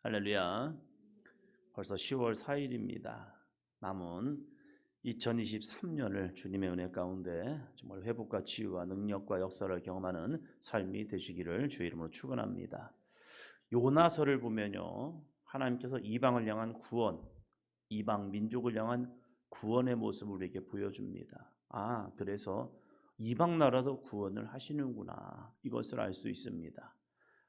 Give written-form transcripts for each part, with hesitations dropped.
할렐루야. 벌써 10월 4일입니다. 남은 2023년을 주님의 은혜 가운데 정말 회복과 치유와 능력과 역사를 경험하는 삶이 되시기를 주의 이름으로 축원합니다. 요나서를 보면요, 하나님께서 이방을 향한 구원, 이방 민족을 향한 구원의 모습을 우리에게 보여줍니다. 그래서 이방 나라도 구원을 하시는구나, 이것을 알 수 있습니다.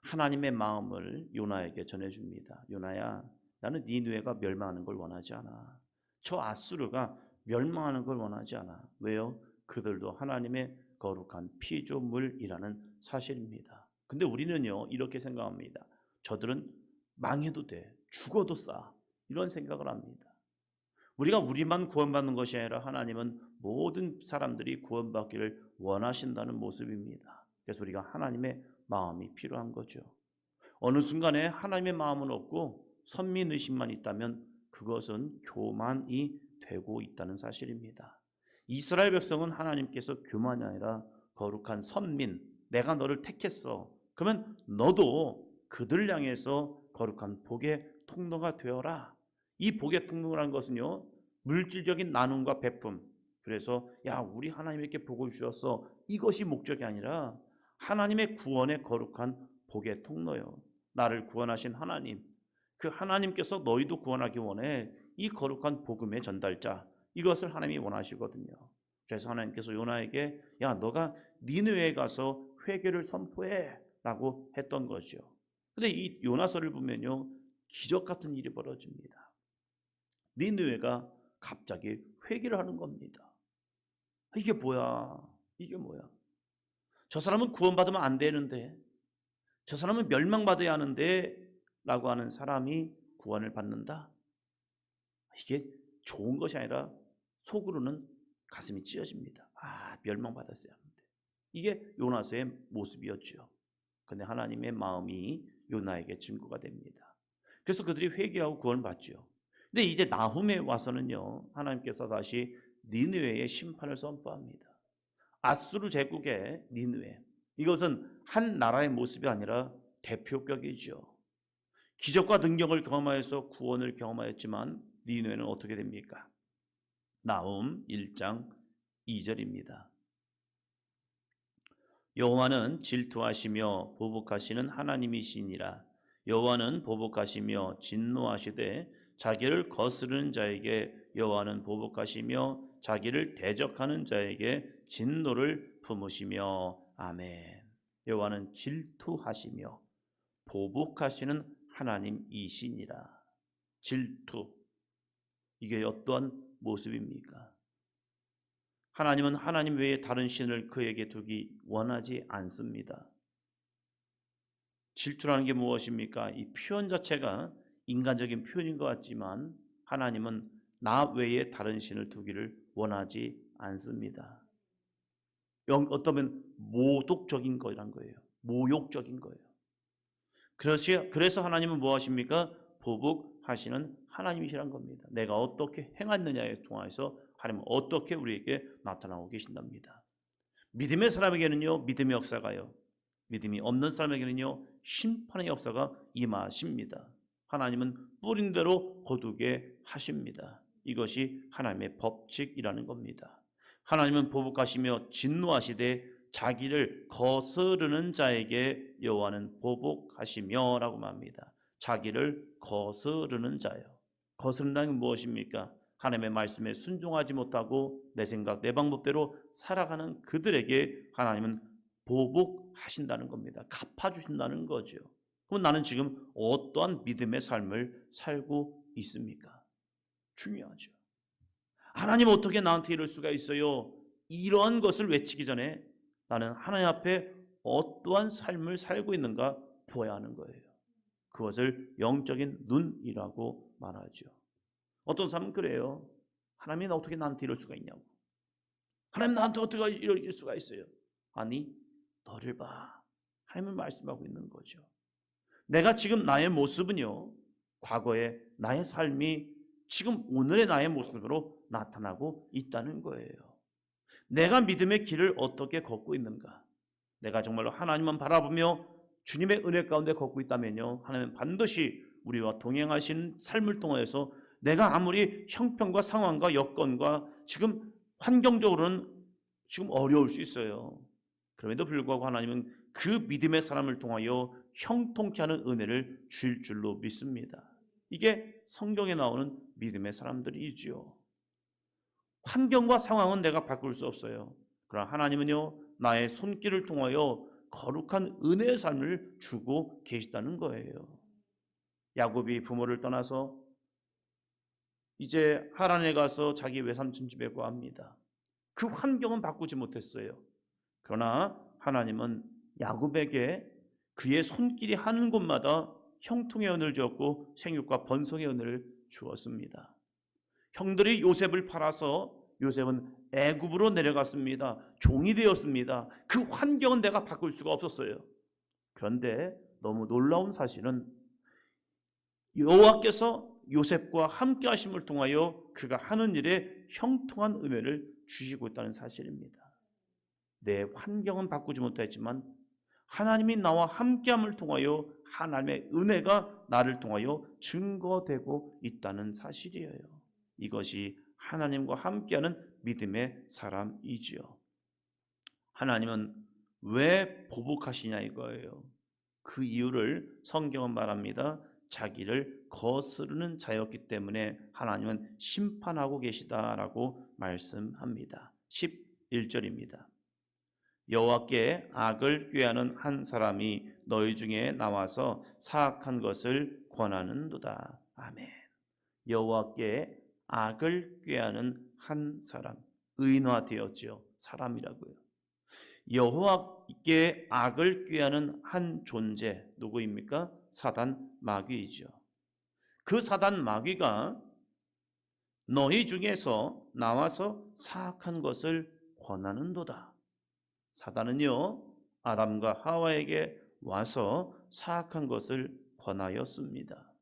하나님의 마음을 요나에게 전해줍니다. 요나야, 나는 니느웨가 멸망하는 걸 원하지 않아. 저 아수르가 멸망하는 걸 원하지 않아. 왜요? 그들도 하나님의 거룩한 피조물이라는 사실입니다. 근데 우리는요, 이렇게 생각합니다. 저들은 망해도 돼, 죽어도 싸, 이런 생각을 합니다. 우리만 구원받는 것이 아니라 하나님은 모든 사람들이 구원받기를 원하신다는 모습입니다. 그래서 우리가 하나님의 마음이 필요한 거죠. 어느 순간에 하나님의 마음은 없고 선민의식만 있다면 그것은 교만이 되고 있다는 사실입니다. 이스라엘 백성은 하나님께서 교만이 아니라 거룩한 선민, 내가 너를 택했어. 그러면 너도 그들 향해서 거룩한 복의 통로가 되어라. 이 복의 통로라는 것은요, 물질적인 나눔과 베품, 그래서 우리 하나님께 복을 주셨어, 이것이 목적이 아니라 하나님의 구원의 거룩한 복의 통로요. 나를 구원하신 하나님, 그 하나님께서 너희도 구원하기 원해. 이 거룩한 복음의 전달자, 이것을 하나님이 원하시거든요. 그래서 하나님께서 요나에게 너가 니느웨에 가서 회개를 선포해 라고 했던 거죠. 근데 이 요나서를 보면요, 기적 같은 일이 벌어집니다. 니느웨가 갑자기 회개를 하는 겁니다. 이게 뭐야? 이게 뭐야? 저 사람은 구원받으면 안 되는데, 저 사람은 멸망받아야 하는데 라고 하는 사람이 구원을 받는다? 이게 좋은 것이 아니라 속으로는 가슴이 찢어집니다. 멸망받았어야 하는데. 이게 요나서의 모습이었죠. 그런데 하나님의 마음이 요나에게 증거가 됩니다. 그래서 그들이 회개하고 구원을 받죠. 근데 이제 나훔에 와서는요, 하나님께서 다시 니느웨의 심판을 선포합니다. 아수르 제국의 니느웨, 이것은 한 나라의 모습이 아니라 대표격이죠. 기적과 능력을 경험하여서 구원을 경험하였지만 니느웨는 어떻게 됩니까? 나훔 1장 2절입니다. 여호와는 질투하시며 보복하시는 하나님이시니라. 여호와는 보복하시며 진노하시되 자기를 거스르는 자에게 여호와는 보복하시며 자기를 대적하는 자에게 진노를 품으시며. 아멘. 여호와는 질투하시며 보복하시는 하나님이시니라. 질투, 이게 어떠한 모습입니까? 하나님은 하나님 외에 다른 신을 그에게 두기 원하지 않습니다. 질투라는 게 무엇입니까? 이 표현 자체가 인간적인 표현인 것 같지만 하나님은 나 외에 다른 신을 두기를 원하지 않습니다. 어떠면 모독적인 거란 거예요. 모욕적인 거예요. 그래서 하나님은 무엇입니까? 보복하시는 하나님이시란 겁니다. 내가 어떻게 행했느냐에 통해서 하나님은 어떻게 우리에게 나타나고 계신답니다. 믿음의 사람에게는요, 믿음의 역사가요, 믿음이 없는 사람에게는요, 심판의 역사가 임하십니다. 하나님은 뿌린 대로 거두게 하십니다. 이것이 하나님의 법칙이라는 겁니다. 하나님은 보복하시며 진노하시되 자기를 거스르는 자에게 여호와는 보복하시며 라고 말합니다. 자기를 거스르는 자요. 거스른다는 게 무엇입니까? 하나님의 말씀에 순종하지 못하고 내 생각, 내 방법대로 살아가는 그들에게 하나님은 보복하신다는 겁니다. 갚아주신다는 거죠. 그럼 나는 지금 어떠한 믿음의 삶을 살고 있습니까? 중요하죠. 하나님 어떻게 나한테 이럴 수가 있어요? 이러한 것을 외치기 전에 나는 하나님 앞에 어떠한 삶을 살고 있는가 보아야 하는 거예요. 그것을 영적인 눈이라고 말하죠. 어떤 사람은 그래요. 하나님이 어떻게 나한테 이럴 수가 있냐고. 하나님 나한테 어떻게 이럴 수가 있어요? 아니, 너를 봐. 하나님은 말씀하고 있는 거죠. 내가 지금 나의 모습은요, 과거의 나의 삶이 지금 오늘의 나의 모습으로 나타나고 있다는 거예요. 내가 믿음의 길을 어떻게 걷고 있는가? 내가 정말로 하나님만 바라보며 주님의 은혜 가운데 걷고 있다면요, 하나님은 반드시 우리와 동행하신 삶을 통해서 내가 아무리 형편과 상황과 여건과 지금 환경적으로는 지금 어려울 수 있어요. 그럼에도 불구하고 하나님은 그 믿음의 사람을 통하여 형통케 하는 은혜를 주실 줄로 믿습니다. 이게 성경에 나오는 믿음의 사람들이지요. 환경과 상황은 내가 바꿀 수 없어요. 그러나 하나님은요, 나의 손길을 통하여 거룩한 은혜의 삶을 주고 계시다는 거예요. 야곱이 부모를 떠나서 이제 하란에 가서 자기 외삼촌 집에 거합니다. 그 환경은 바꾸지 못했어요. 그러나 하나님은 야곱에게 그의 손길이 하는 곳마다 형통의 은혜를 주었고 생육과 번성의 은혜를 주었습니다. 형들이 요셉을 팔아서 요셉은 애굽으로 내려갔습니다. 종이 되었습니다. 그 환경은 내가 바꿀 수가 없었어요. 그런데 너무 놀라운 사실은 여호와께서 요셉과 함께 하심을 통하여 그가 하는 일에 형통한 은혜를 주시고 있다는 사실입니다. 내 환경은 바꾸지 못했지만 하나님이 나와 함께함을 통하여 하나님의 은혜가 나를 통하여 증거되고 있다는 사실이에요. 이것이 하나님과 함께하는 믿음의 사람이지요. 하나님은 왜 보복하시냐 이거예요. 그 이유를 성경은 말합니다. 자기를 거스르는 자였기 때문에 하나님은 심판하고 계시다라고 말씀합니다. 11절입니다. 여호와께 악을 꾀하는 한 사람이 너희 중에 나와서 사악한 것을 권하는도다. 아멘. 여호와께 악을 꾀하는 한 사람, 의인화되었지요. 사람이라고요. 여호와께 악을 꾀하는 한 존재, 누구입니까? 사단 마귀이죠. 그 사단 마귀가 너희 중에서 나와서 사악한 것을 권하는도다. 사단은요, 아담과 하와에게 와서 사악한 것을 권하였습니다.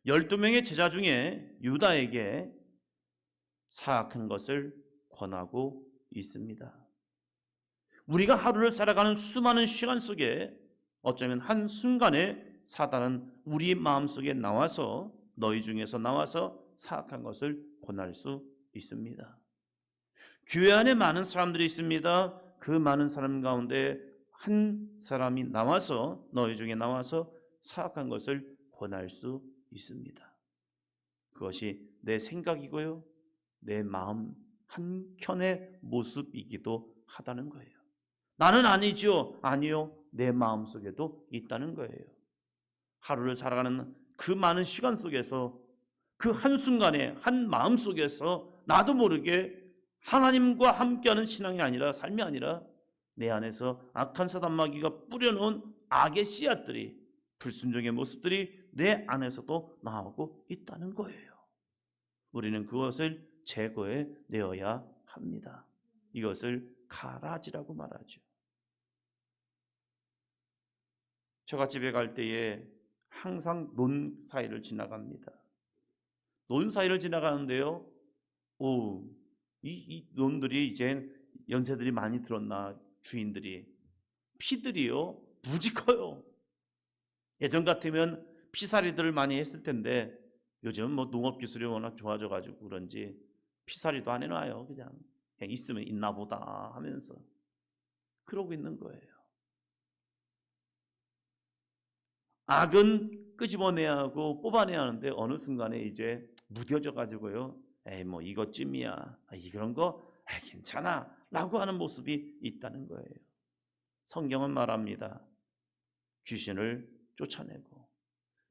12명의 제자 중에 유다에게 사악한 것을 권하고 있습니다. 우리가 하루를 살아가는 수많은 시간 속에 어쩌면 한순간에 사단은 우리 마음속에 나와서 너희 중에서 나와서 사악한 것을 권할 수 있습니다. 교회 안에 많은 사람들이 있습니다. 그 많은 사람 가운데 한 사람이 나와서 너희 중에 나와서 사악한 것을 권할 수 있습니다. 그것이 내 생각이고요, 내 마음 한켠의 모습이기도 하다는 거예요. 나는 아니죠. 아니요. 내 마음속에도 있다는 거예요. 하루를 살아가는 그 많은 시간 속에서 그 한순간에 한 마음속에서 나도 모르게 하나님과 함께하는 신앙이 아니라, 삶이 아니라 내 안에서 악한 사단 마귀가 뿌려놓은 악의 씨앗들이, 불순종의 모습들이 내 안에서도 나오고 있다는 거예요. 우리는 그것을 제거해 내어야 합니다. 이것을 가라지라고 말하죠. 처갓집에 갈 때에 항상 논 사이를 지나갑니다. 논 사이를 지나가는데요, 이 논들이 이제 연세들이 많이 들었나, 주인들이 피들이요 무지 커요. 예전 같으면 피살이들을 많이 했을 텐데 요즘 뭐 농업 기술이 워낙 좋아져 가지고 그런지 피살이도 안 해놔요. 그냥 있으면 있나 보다 하면서 그러고 있는 거예요. 악은 끄집어내야 하고 뽑아내야 하는데 어느 순간에 이제 무뎌져 가지고요, 에이 뭐 이것쯤이야, 이런 거 괜찮아 라고 하는 모습이 있다는 거예요. 성경은 말합니다. 귀신을 쫓아내고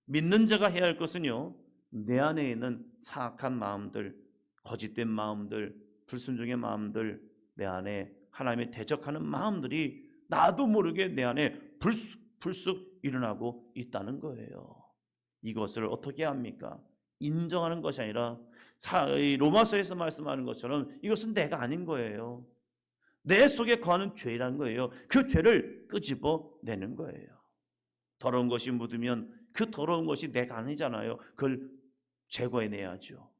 믿는 자가 해야 할 것은요, 내 안에 있는 사악한 마음들, 거짓된 마음들, 불순종의 마음들, 내 안에 하나님의 대적하는 마음들이 나도 모르게 내 안에 불쑥 일어나고 있다는 거예요. 이것을 어떻게 합니까? 인정하는 것이 아니라 로마서에서 말씀하는 것처럼 이것은 내가 아닌 거예요. 내 속에 거하는 죄라는 거예요. 그 죄를 끄집어내는 거예요. 더러운 것이 묻으면 그 더러운 것이 내가 아니잖아요. 그걸 제거해내야죠.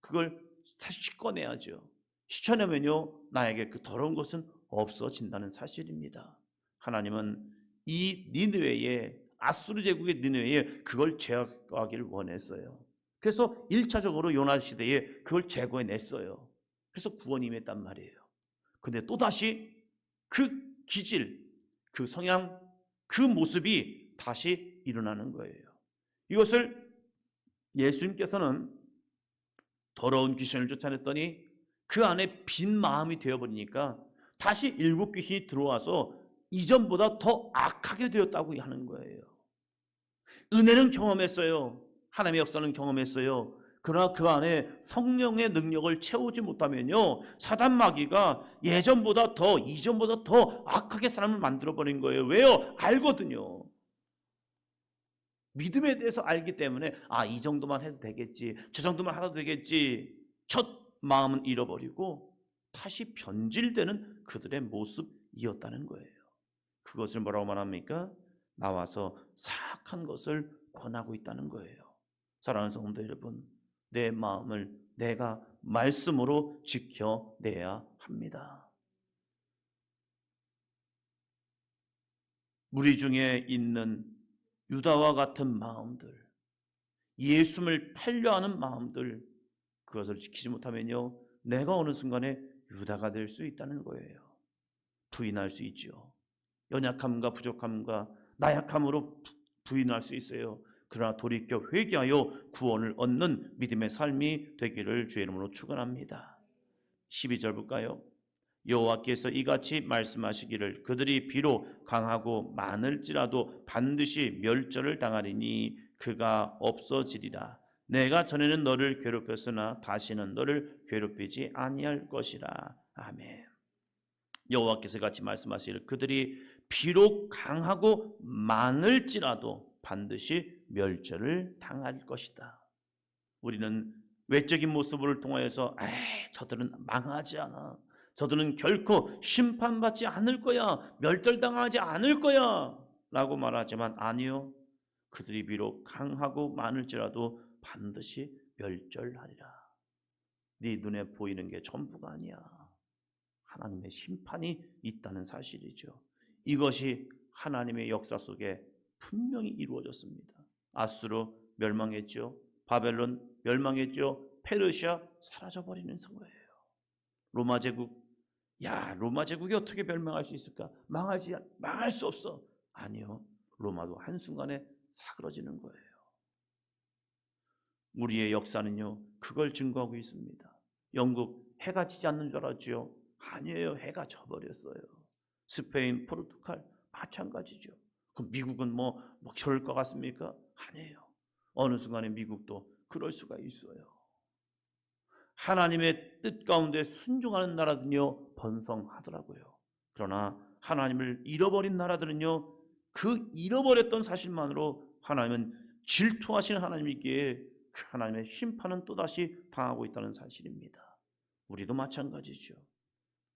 그걸 다시 씻어내야죠. 씻어내면요, 나에게 그 더러운 것은 없어진다는 사실입니다. 하나님은 이 니느웨에 아수르 제국의 니느웨에 그걸 제거하기를 원했어요. 그래서 1차적으로 요나 시대에 그걸 제거해냈어요. 그래서 구원이 임했단 말이에요. 근데 또다시 그 기질, 그 성향, 그 모습이 다시 일어나는 거예요. 이것을 예수님께서는 더러운 귀신을 쫓아냈더니 그 안에 빈 마음이 되어버리니까 다시 7 귀신이 들어와서 이전보다 더 악하게 되었다고 하는 거예요. 은혜는 경험했어요. 하나님의 역사는 경험했어요. 그러나 그 안에 성령의 능력을 채우지 못하면요, 사단 마귀가 예전보다 더, 이전보다 더 악하게 사람을 만들어버린 거예요. 왜요? 알거든요. 믿음에 대해서 알기 때문에 이 정도만 해도 되겠지, 저 정도만 하도 되겠지, 첫 마음은 잃어버리고 다시 변질되는 그들의 모습이었다는 거예요. 그것을 뭐라고 말합니까? 나와서 사악한 것을 권하고 있다는 거예요. 사랑하는 성도 여러분, 내 마음을 내가 말씀으로 지켜내야 합니다. 무리 중에 있는 유다와 같은 마음들, 예수를 팔려하는 마음들, 그것을 지키지 못하면요, 내가 어느 순간에 유다가 될 수 있다는 거예요. 부인할 수 있죠. 연약함과 부족함과 나약함으로 부인할 수 있어요. 그러나 돌이켜 회개하여 구원을 얻는 믿음의 삶이 되기를 주의 이름으로 축원합니다. 12절 볼까요? 여호와께서 이같이 말씀하시기를 그들이 비록 강하고 많을지라도 반드시 멸절을 당하리니 그가 없어지리라. 내가 전에는 너를 괴롭혔으나 다시는 너를 괴롭히지 아니할 것이라. 아멘. 여호와께서 같이 말씀하시기를 그들이 비록 강하고 많을지라도 반드시 멸절을 당할 것이다. 우리는 외적인 모습을 통하여서 저들은 망하지 않아, 저들은 결코 심판받지 않을 거야, 멸절당하지 않을 거야 라고 말하지만 아니요, 그들이 비록 강하고 많을지라도 반드시 멸절하리라. 네 눈에 보이는 게 전부가 아니야. 하나님의 심판이 있다는 사실이죠. 이것이 하나님의 역사 속에 분명히 이루어졌습니다. 아수르 멸망했죠. 바벨론 멸망했죠. 페르시아 사라져버리는 거예요. 로마 제국, 로마 제국이 어떻게 멸망할 수 있을까? 망할 수 없어. 아니요, 로마도 한순간에 사그러지는 거예요. 우리의 역사는요, 그걸 증거하고 있습니다. 영국 해가 지지 않는 줄 알았죠? 아니에요, 해가 져버렸어요. 스페인, 포르투갈 마찬가지죠. 그럼 미국은 뭐 저럴 것 같습니까? 아니에요. 어느 순간에 미국도 그럴 수가 있어요. 하나님의 뜻 가운데 순종하는 나라들은요, 번성하더라고요. 그러나 하나님을 잃어버린 나라들은요, 그 잃어버렸던 사실만으로 하나님은 질투하시는 하나님이기에 그 하나님의 심판은 또다시 당하고 있다는 사실입니다. 우리도 마찬가지죠.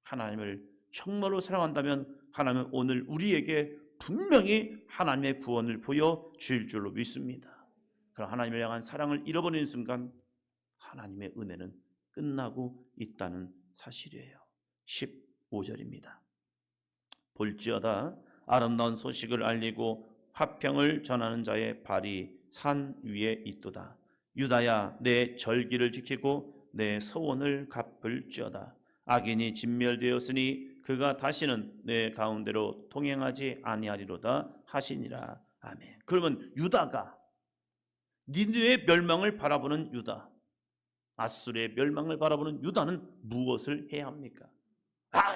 하나님을 정말로 사랑한다면 하나님은 오늘 우리에게 분명히 하나님의 구원을 보여줄 줄로 믿습니다. 그럼 하나님을 향한 사랑을 잃어버리는 순간 하나님의 은혜는 끝나고 있다는 사실이에요. 15절입니다. 볼지어다 아름다운 소식을 알리고 화평을 전하는 자의 발이 산 위에 있도다. 유다야, 내 절기를 지키고 내 서원을 갚을지어다. 악인이 진멸되었으니 그가 다시는 내 가운데로 통행하지 아니하리로다 하시니라. 아멘. 그러면 유다가, 니느웨의 멸망을 바라보는 유다, 아수르의 멸망을 바라보는 유다는 무엇을 해야 합니까?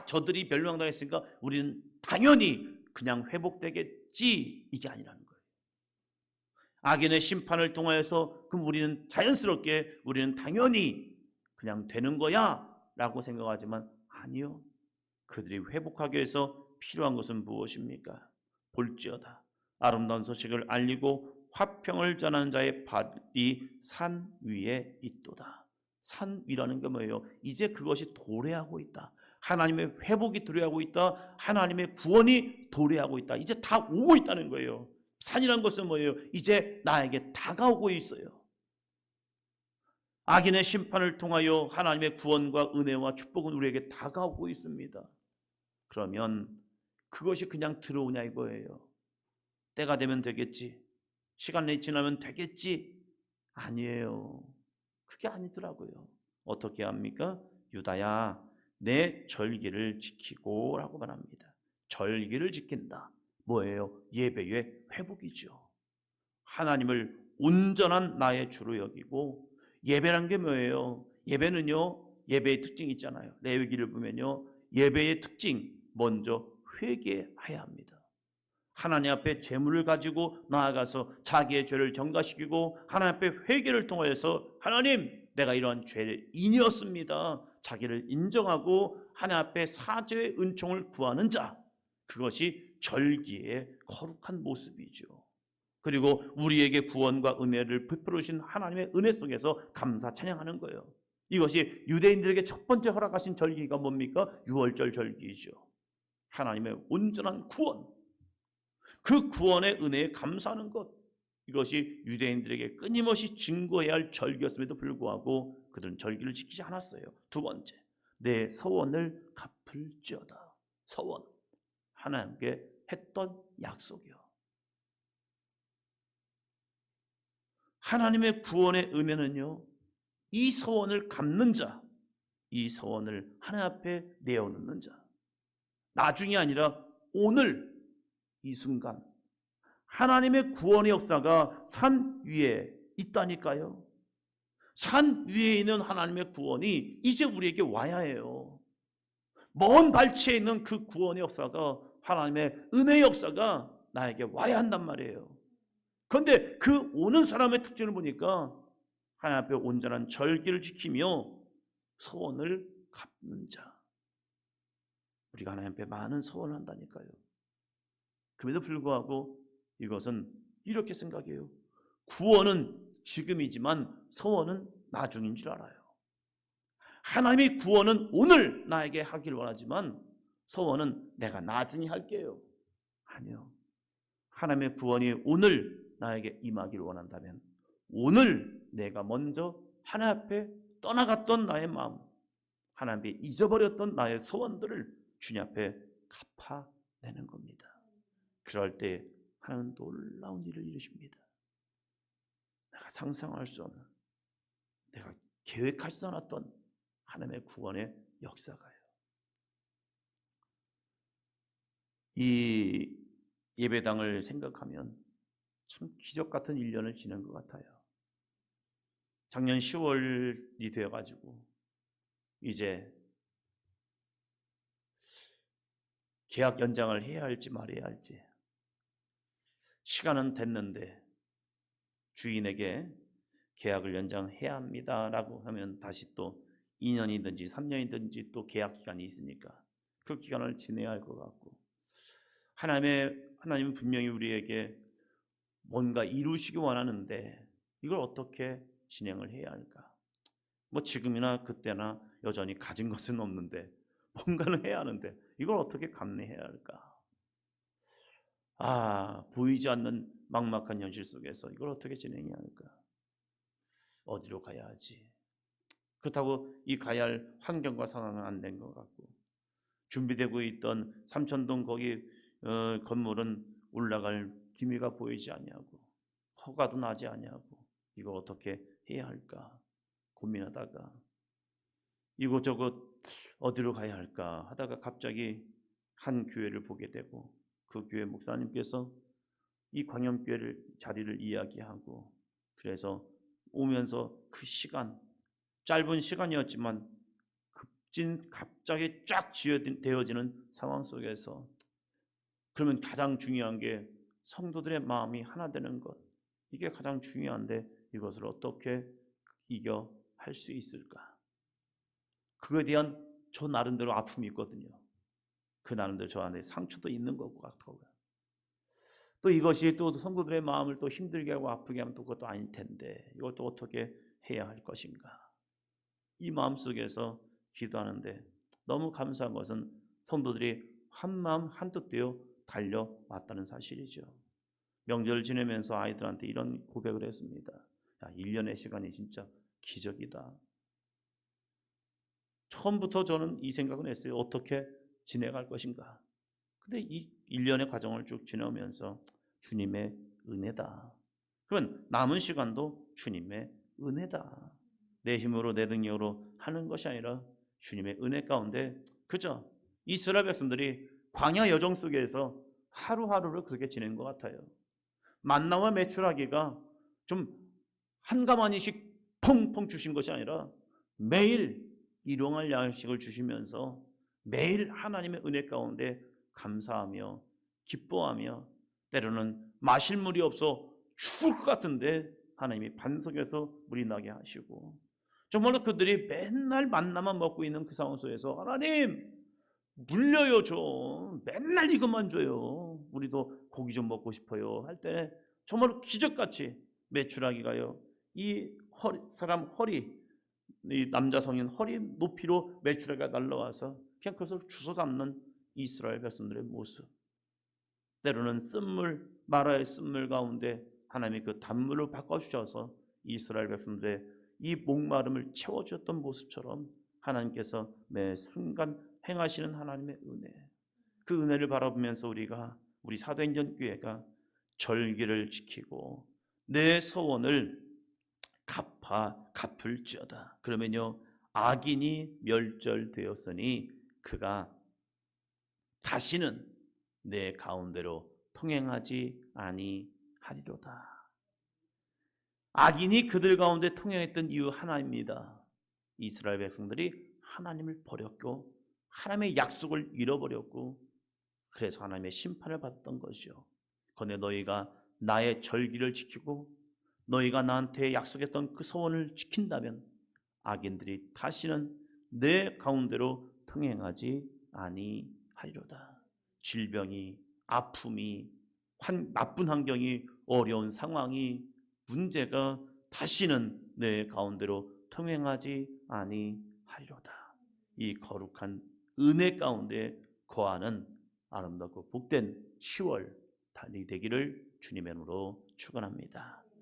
저들이 멸망당했으니까 우리는 당연히 그냥 회복되겠지, 이게 아니라는 거예요. 악인의 심판을 통하여서 그럼 우리는 자연스럽게 우리는 당연히 그냥 되는 거야 라고 생각하지만 아니요, 그들이 회복하기 위해서 필요한 것은 무엇입니까? 볼지어다 아름다운 소식을 알리고 화평을 전하는 자의 발이 산 위에 있도다. 산 위라는 게 뭐예요? 이제 그것이 도래하고 있다. 하나님의 회복이 도래하고 있다. 하나님의 구원이 도래하고 있다. 이제 다 오고 있다는 거예요. 산이란 것은 뭐예요? 이제 나에게 다가오고 있어요. 악인의 심판을 통하여 하나님의 구원과 은혜와 축복은 우리에게 다가오고 있습니다. 그러면 그것이 그냥 들어오냐 이거예요. 때가 되면 되겠지, 시간이 지나면 되겠지. 아니에요. 그게 아니더라고요. 어떻게 합니까? 유다야, 내 절기를 지키고 라고 말합니다. 절기를 지킨다. 뭐예요? 예배의 회복이죠. 하나님을 온전한 나의 주로 여기고, 예배란 게 뭐예요? 예배는요, 예배의 특징이 있잖아요. 레위기를 보면요, 예배의 특징, 먼저 회개해야 합니다. 하나님 앞에 제물을 가지고 나아가서 자기의 죄를 경각시키고 하나님 앞에 회개를 통해서, 하나님, 내가 이러한 죄인이었습니다, 자기를 인정하고 하나님 앞에 사죄의 은총을 구하는 자, 그것이 절기의 거룩한 모습이죠. 그리고 우리에게 구원과 은혜를 베풀어 주신 하나님의 은혜 속에서 감사 찬양하는 거예요. 이것이 유대인들에게 첫 번째 허락하신 절기가 뭡니까? 유월절 절기이죠. 하나님의 온전한 구원, 그 구원의 은혜에 감사하는 것, 이것이 유대인들에게 끊임없이 증거해야 할 절기였음에도 불구하고 그들은 절기를 지키지 않았어요. 두 번째, 내 서원을 갚을지어다. 서원, 하나님께 했던 약속이요. 하나님의 구원의 은혜는요, 이 서원을 갚는 자, 이 서원을 하나님 앞에 내어놓는 자, 나중이 아니라 오늘 이 순간 하나님의 구원의 역사가 산 위에 있다니까요. 산 위에 있는 하나님의 구원이 이제 우리에게 와야 해요. 먼 발치에 있는 그 구원의 역사가, 하나님의 은혜의 역사가 나에게 와야 한단 말이에요. 그런데 그 오는 사람의 특징을 보니까 하나님 앞에 온전한 절기를 지키며 서원을 갚는 자. 우리가 하나님 앞에 많은 서원을 한다니까요. 그럼에도 불구하고 이것은 이렇게 생각해요. 구원은 지금이지만 서원은 나중인 줄 알아요. 하나님의 구원은 오늘 나에게 하길 원하지만 서원은 내가 나중에 할게요. 아니요. 하나님의 구원이 오늘 나에게 임하기를 원한다면 오늘 내가 먼저 하나님 앞에 떠나갔던 나의 마음, 하나님 앞에 잊어버렸던 나의 소원들을 주님 앞에 갚아내는 겁니다. 그럴 때 하나님은 놀라운 일을 이루십니다. 내가 상상할 수 없는, 내가 계획하지도 않았던 하나님의 구원의 역사가요. 이 예배당을 생각하면 참 기적 같은 1년을 지낸 것 같아요. 작년 10월이 되어가지고 이제 계약 연장을 해야 할지 말아야 할지, 시간은 됐는데 주인에게 계약을 연장해야 합니다 라고 하면 다시 또 2년이든지 3년이든지 또 계약 기간이 있으니까 그 기간을 지내야 할 것 같고, 하나님은 분명히 우리에게 뭔가 이루시기 원하는데 이걸 어떻게 진행을 해야 할까? 뭐 지금이나 그때나 여전히 가진 것은 없는데 뭔가는 해야 하는데 이걸 어떻게 감내해야 할까? 보이지 않는 막막한 현실 속에서 이걸 어떻게 진행해야 할까? 어디로 가야 하지? 그렇다고 이 가야 할 환경과 상황은 안 된 것 같고, 준비되고 있던 삼천동 거기 건물은 올라갈 기미가 보이지 아니하고 허가도 나지 아니하고 이걸 어떻게 해야 할까 고민하다가 이곳저곳 어디로 가야 할까 하다가 갑자기 한 교회를 보게 되고, 그 교회 목사님께서 이 광염교회를 자리를 이야기하고, 그래서 오면서 그 시간, 짧은 시간이었지만 갑자기 쫙 지어되어지는 상황 속에서, 그러면 가장 중요한 게 성도들의 마음이 하나 되는 것, 이게 가장 중요한데 이것을 어떻게 이겨 할 수 있을까? 그거에 대한 저 나름대로 아픔이 있거든요. 그 나름대로 저 안에 상처도 있는 것 같고요. 또 이것이 또 성도들의 마음을 또 힘들게 하고 아프게 하면 또 그것도 아닐 텐데 이걸 또 어떻게 해야 할 것인가? 이 마음 속에서 기도하는데 너무 감사한 것은 성도들이 한마음 한뜻 되어 달려왔다는 사실이죠. 명절 지내면서 아이들한테 이런 고백을 했습니다. 1년의 시간이 진짜 기적이다. 처음부터 저는 이 생각은 했어요. 어떻게 지내갈 것인가. 근데 이 1년의 과정을 쭉 지나면서 주님의 은혜다. 그러면 남은 시간도 주님의 은혜다. 내 힘으로 내 능력으로 하는 것이 아니라 주님의 은혜 가운데 그저 이스라엘 백성들이 광야 여정 속에서 하루하루를 그렇게 지낸 것 같아요. 만나와 메추라기가 좀 한가마니씩 펑펑 주신 것이 아니라 매일 일용할 양식을 주시면서 매일 하나님의 은혜 가운데 감사하며 기뻐하며 때로는 마실 물이 없어 죽을 것 같은데 하나님이 반석에서 물이 나게 하시고 정말로 그들이 맨날 만나만 먹고 있는 그 상황 속에서 하나님 물려요 좀 맨날 이것만 줘요 우리도 고기 좀 먹고 싶어요 할 때 정말로 기적같이 메추라기가요 이 사람 허리 이 남자 성인 허리 높이로 메추라기가 날라와서 그냥 그것을 주워 담는 이스라엘 백성들의 모습 때로는 쓴물 마라의 쓴물 가운데 하나님이 그 단물을 바꿔주셔서 이스라엘 백성들의 이 목마름을 채워주었던 모습처럼 하나님께서 매 순간 행하시는 하나님의 은혜 그 은혜를 바라보면서 우리 사도행전 교회가 절기를 지키고 내 서원을 갚을지어다. 그러면요 악인이 멸절되었으니 그가 다시는 내 가운데로 통행하지 아니하리로다. 악인이 그들 가운데 통행했던 이유 하나입니다. 이스라엘 백성들이 하나님을 버렸고 하나님의 약속을 잃어버렸고 그래서 하나님의 심판을 받았던 것이죠. 그런데 너희가 나의 절기를 지키고 너희가 나한테 약속했던 그 소원을 지킨다면 악인들이 다시는 내 가운데로 통행하지 아니하리로다. 질병이, 아픔이, 나쁜 환경이, 어려운 상황이, 문제가 다시는 내 가운데로 통행하지 아니하리로다. 이 거룩한 은혜 가운데 거하는 아름답고 복된 10월 달이 되기를 주님의 이름으로 축원합니다.